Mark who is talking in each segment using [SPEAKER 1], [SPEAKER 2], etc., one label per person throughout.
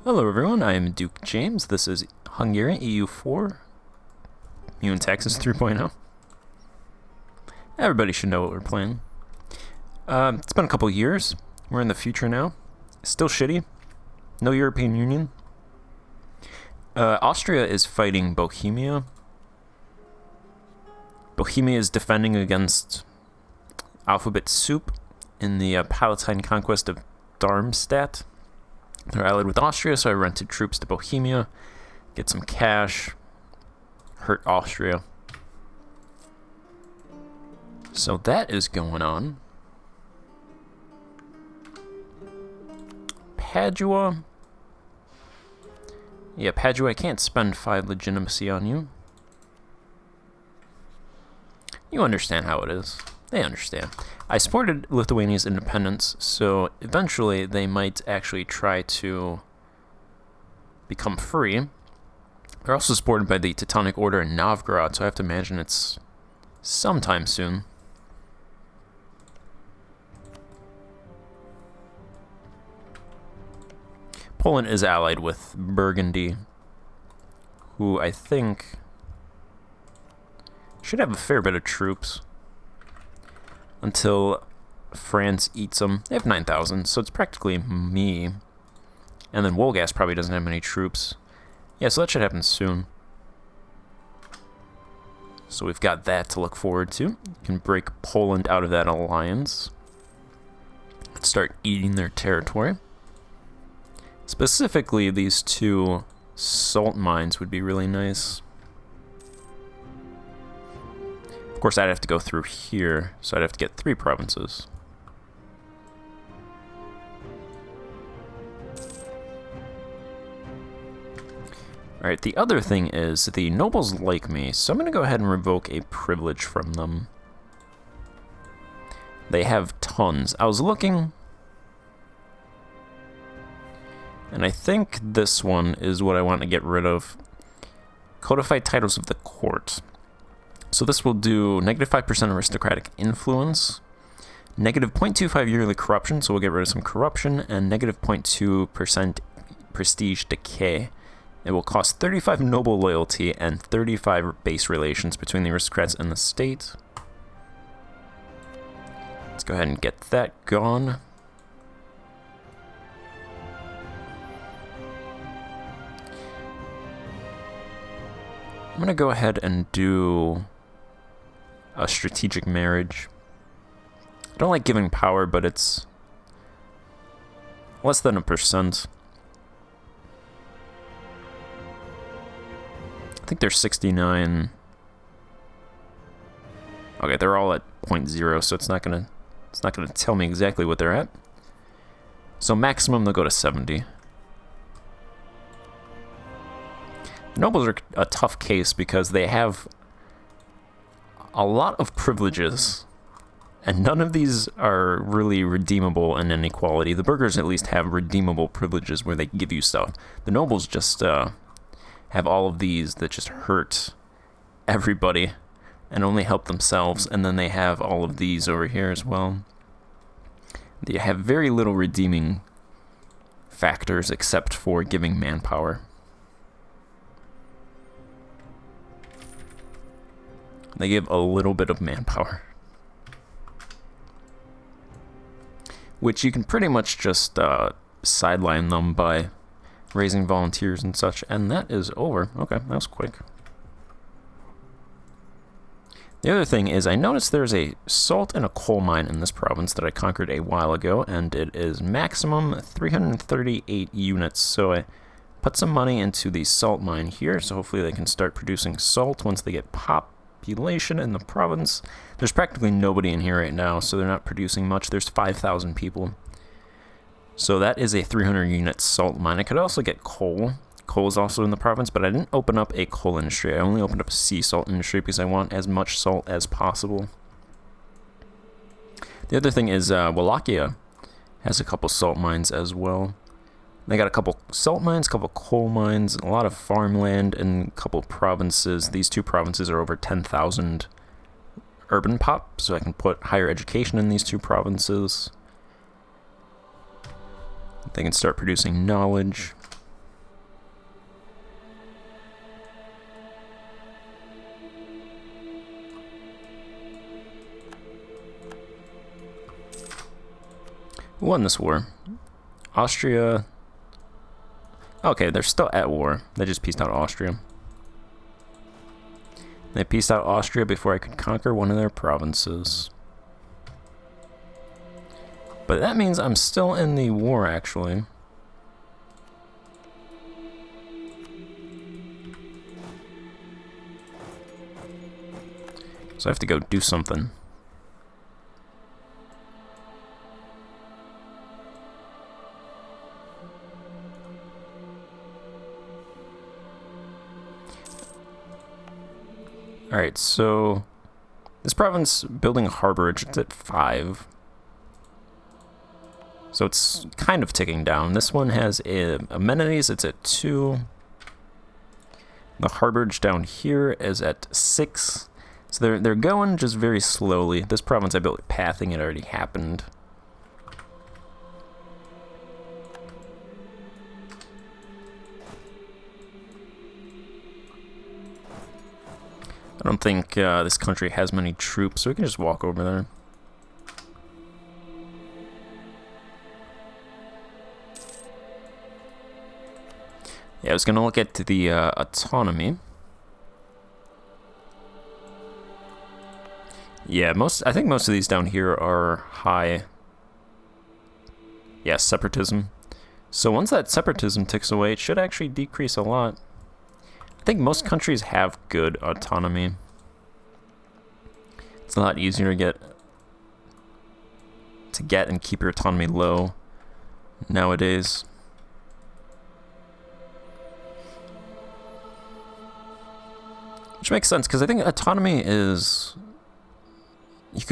[SPEAKER 1] Hello everyone, I am Duke James. This is Hungarian EU4 Meiou and Taxes 3.0. Everybody should know what we're playing. It's been a couple years. We're in the future now. Still shitty. No European Union. Austria is fighting Bohemia. Bohemia is defending against Alphabet Soup in the Palatine conquest of Darmstadt. They're allied with Austria, so I rented troops to Bohemia, get some cash, hurt Austria. So that is going on. Padua. Yeah, Padua, I can't spend 5 legitimacy on you. You understand how it is. They understand. I supported Lithuania's independence, so eventually they might actually try to become free. They're also supported by the Teutonic Order in Novgorod, so I have to imagine it's sometime soon. Poland is allied with Burgundy, who I think should have a fair bit of troops until France eats them. They have 9,000, so it's practically me. And then Wolgast probably doesn't have many troops. Yeah, so that should happen soon. So we've got that to look forward to. You can break Poland out of that alliance. Start eating their territory. Specifically, these 2 salt mines would be really nice. Of course, I'd have to go through here, so I'd have to get 3 provinces. Alright, the other thing is, the nobles like me, so I'm going to go ahead and revoke a privilege from them. They have tons. I was looking, and I think this one is what I want to get rid of. Codified titles of the court. So this will do negative 5% aristocratic influence, negative 0.25 yearly corruption, so we'll get rid of some corruption, and negative 0.2% prestige decay. It will cost 35 noble loyalty and 35 base relations between the aristocrats and the state. Let's go ahead and get that gone. I'm going to go ahead and do a strategic marriage. I don't like giving power, but it's less than 1%. I think they're 69. Okay, they're all at 0.0, so it's not gonna tell me exactly what they're at. So maximum they'll go to 70. Nobles are a tough case because they have a lot of privileges, and none of these are really redeemable in any quality. The burghers at least have redeemable privileges where they give you stuff. The nobles just have all of these that just hurt everybody and only help themselves, and then they have all of these over here as well. They have very little redeeming factors except for giving manpower. They give a little bit of manpower, which you can pretty much just sideline them by raising volunteers and such, and that is over. Okay, that was quick. The other thing is I noticed there's a salt and a coal mine in this province that I conquered a while ago, and it is maximum 338 units, so I put some money into the salt mine here, so hopefully they can start producing salt once they get population in the province. There's practically nobody in here right now, so they're not producing much. There's 5,000 people. So that is a 300 unit salt mine. I could also get coal. Coal is also in the province, but I didn't open up a coal industry. I only opened up a sea salt industry because I want as much salt as possible. The other thing is Wallachia has a couple salt mines as well. They got a couple salt mines, a couple coal mines, a lot of farmland, and a couple provinces. These 2 provinces are over 10,000 urban pop, so I can put higher education in these 2 provinces. They can start producing knowledge. Who won this war? Austria. Okay, they're still at war. They just pieced out Austria. They pieced out Austria before I could conquer one of their provinces. But that means I'm still in the war, actually. So I have to go do something. Alright, so this province building a harborage, it's at 5. So it's kind of ticking down. This one has amenities, it's at 2. The harborage down here is at 6. So they're going just very slowly. This province I built pathing, it already happened. I don't think this country has many troops, so we can just walk over there. Yeah, I was going to look at the autonomy. Yeah, I think most of these down here are high. Yeah, separatism. So once that separatism ticks away, it should actually decrease a lot. I think most countries have good autonomy. It's a lot easier to get and keep your autonomy low nowadays. Which makes sense, because I think autonomy is... You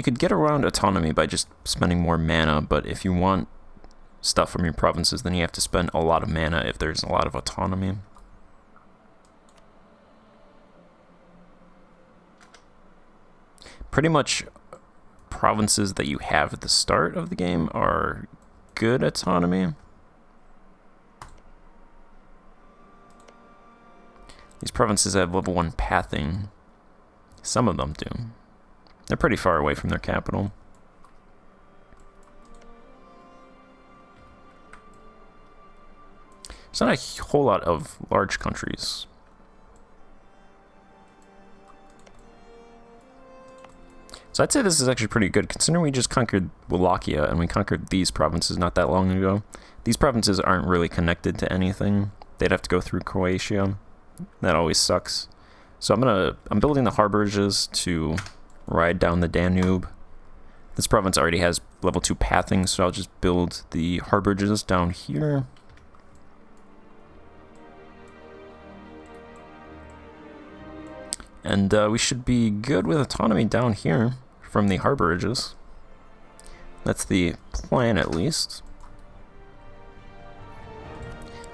[SPEAKER 1] could get around autonomy by just spending more mana, but if you want stuff from your provinces, then you have to spend a lot of mana if there's a lot of autonomy. Pretty much provinces that you have at the start of the game are good autonomy. These provinces have level 1 pathing. Some of them do. They're pretty far away from their capital. It's not a whole lot of large countries. So I'd say this is actually pretty good, considering we just conquered Wallachia and we conquered these provinces not that long ago. These provinces aren't really connected to anything. They'd have to go through Croatia. That always sucks. So I'm building the harborages to ride down the Danube. This province already has level 2 pathing, so I'll just build the harborages down here. And we should be good with autonomy down here from the harborages. That's the plan, at least.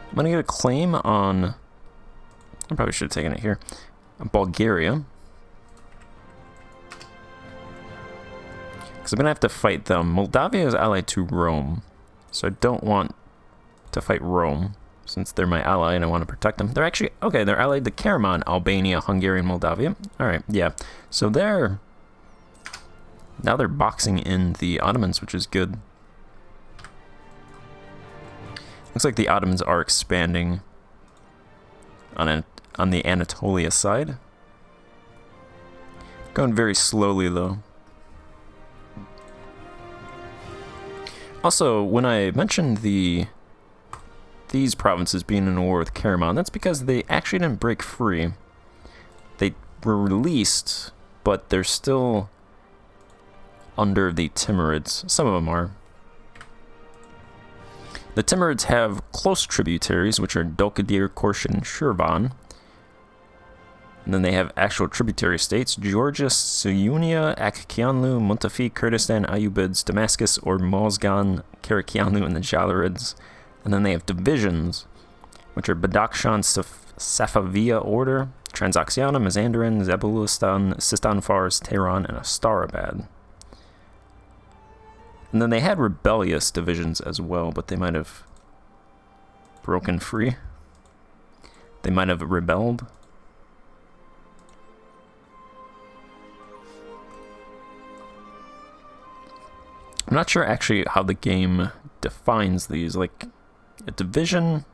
[SPEAKER 1] I'm going to get a claim on... I probably should have taken it here. Bulgaria. Because I'm going to have to fight them. Moldavia is allied to Rome. So I don't want to fight Rome, since they're my ally and I want to protect them. They're actually... Okay, they're allied to Karaman, Albania, Hungary, and Moldavia. Alright, yeah. So they're... Now they're boxing in the Ottomans, which is good. Looks like the Ottomans are expanding on the Anatolia side. Going very slowly, though. Also, when I mentioned these provinces being in a war with Karaman, that's because they actually didn't break free. They were released, but they're still under the Timurids. Some of them are. The Timurids have close tributaries, which are Dolkadir, Korshan, and Shirvan. And then they have actual tributary states: Georgia, Suyunia, Akkianlu, Muntafi, Kurdistan, Ayyubids, Damascus, or Mozgan, Karakianlu, and the Jalarids. And then they have divisions, which are Badakhshan, Safaviya Order, Transoxiana, Mazandaran, Zabulistan, Sistan Fars, Tehran, and Astarabad. And then they had rebellious divisions as well, but they might have broken free. They might have rebelled. I'm not sure actually how the game defines these. Like, a division...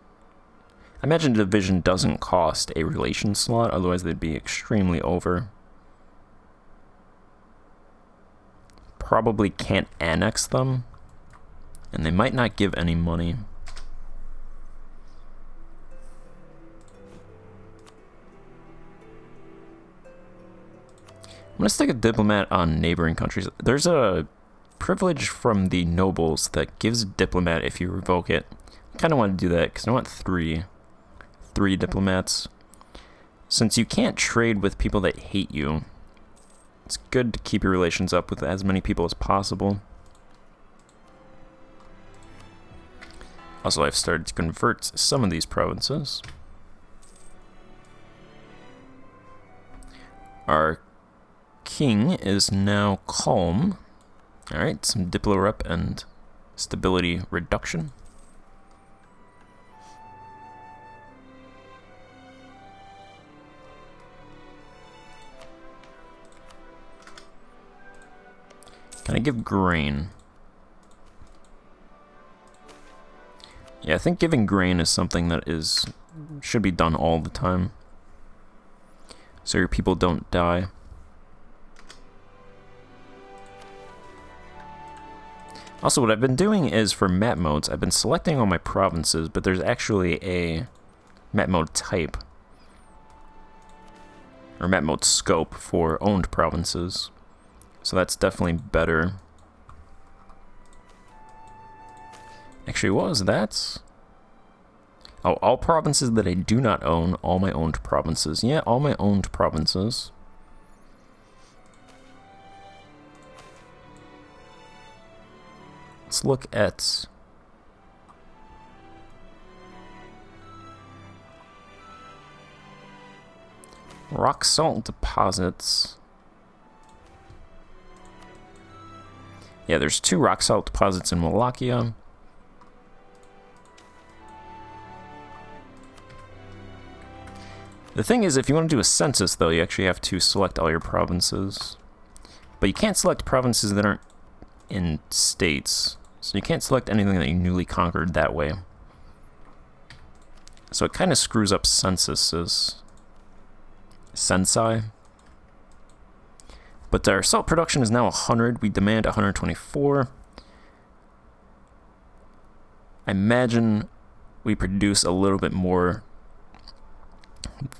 [SPEAKER 1] I imagine a division doesn't cost a relation slot, otherwise they'd be extremely over. Probably can't annex them, and they might not give any money. I'm gonna stick a diplomat on neighboring countries. There's a privilege from the nobles that gives diplomat if you revoke it. I kind of want to do that because I want three diplomats. Since you can't trade with people that hate you, it's good to keep your relations up with as many people as possible. Also, I've started to convert some of these provinces. Our king is now calm. Alright, some diplo rep and stability reduction. Can I give grain? Yeah, I think giving grain is something that should be done all the time, so your people don't die. Also, what I've been doing is for map modes, I've been selecting all my provinces, but there's actually a map mode type, or map mode scope for owned provinces. So that's definitely better. Actually, what was that? Oh, all provinces that I do not own, all my owned provinces. Yeah, all my owned provinces. Let's look at... rock salt deposits. Yeah, there's 2 rock salt deposits in Wallachia. The thing is, if you want to do a census, though, you actually have to select all your provinces. But you can't select provinces that aren't in states. So you can't select anything that you newly conquered that way. So it kind of screws up censuses. Censi. But our salt production is now 100. We demand 124. I imagine we produce a little bit more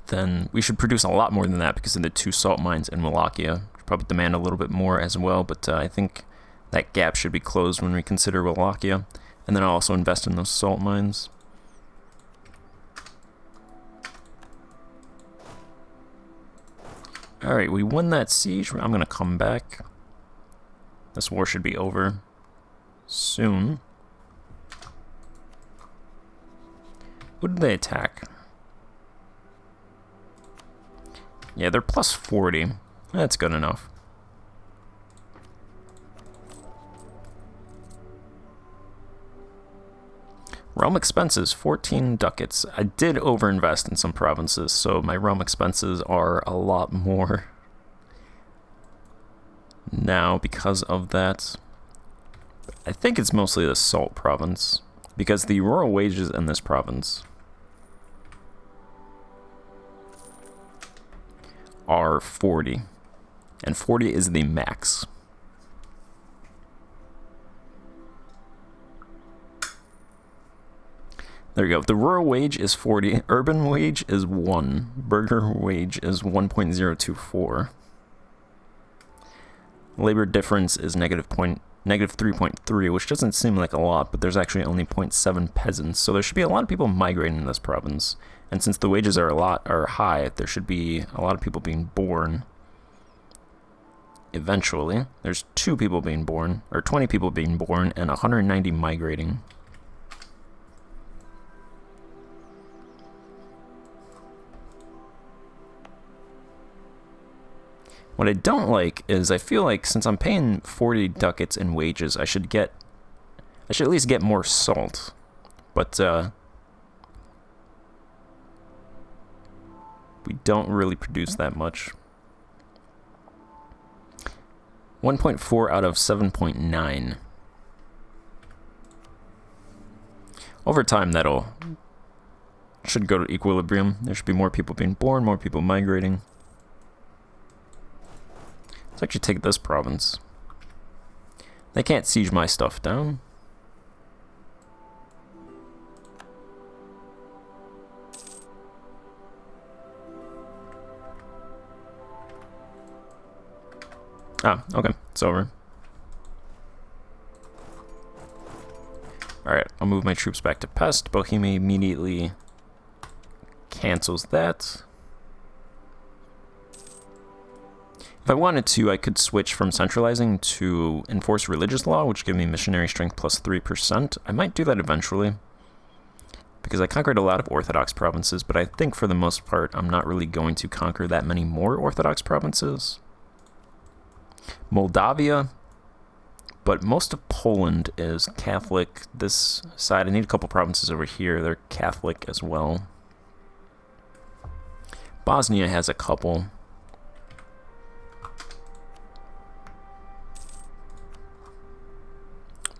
[SPEAKER 1] than... We should produce a lot more than that because of the 2 salt mines in Wallachia. We probably demand a little bit more as well, but I think that gap should be closed when we consider Wallachia. And then I'll also invest in those salt mines. Alright, we won that siege. I'm going to come back. This war should be over soon. Who did they attack? Yeah, they're plus 40. That's good enough. Realm expenses, 14 ducats. I did overinvest in some provinces, so my realm expenses are a lot more now because of that. I think it's mostly the salt province, because the rural wages in this province are 40, and 40 is the max. There you go. The rural wage is 40. Urban wage is 1. Burger wage is 1.024. Labor difference is negative 3.3, which doesn't seem like a lot, but there's actually only 0.7 peasants. So there should be a lot of people migrating in this province. And since the wages are high, there should be a lot of people being born. Eventually, there's 2 people being born, or 20 people being born, and 190 migrating. What I don't like is I feel like since I'm paying 40 ducats in wages, I should at least get more salt. But we don't really produce that much. 1.4 out of 7.9. over time that'll should go to equilibrium. There should be more people being born, more people migrating. Let's actually take this province. They can't siege my stuff down. Ah, okay, it's over. Alright, I'll move my troops back to Pest. Bohemia immediately cancels that. If I wanted to, I could switch from centralizing to enforce religious law, which give me missionary strength plus 3%. I might do that eventually, because I conquered a lot of Orthodox provinces, but I think for the most part, I'm not really going to conquer that many more Orthodox provinces. Moldavia, but most of Poland is Catholic. This side, I need a couple provinces over here. They're Catholic as well. Bosnia has a couple.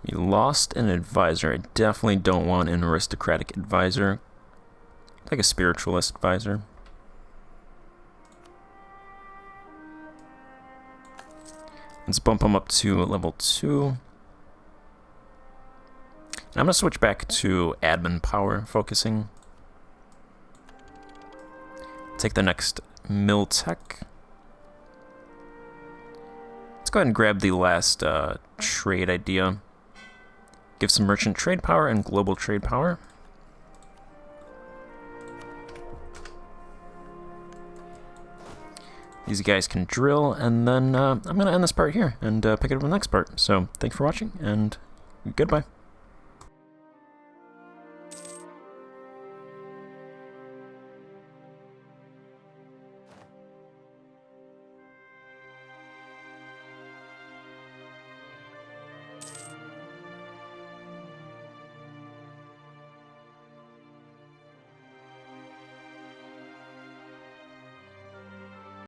[SPEAKER 1] We lost an advisor. I definitely don't want an aristocratic advisor. Like a spiritualist advisor. Let's bump him up to level 2. And I'm going to switch back to admin power focusing. Take the next mill tech. Let's go ahead and grab the last trade idea. Give some merchant trade power and global trade power. These guys can drill, and then I'm going to end this part here and pick it up in the next part. So thanks for watching, and goodbye.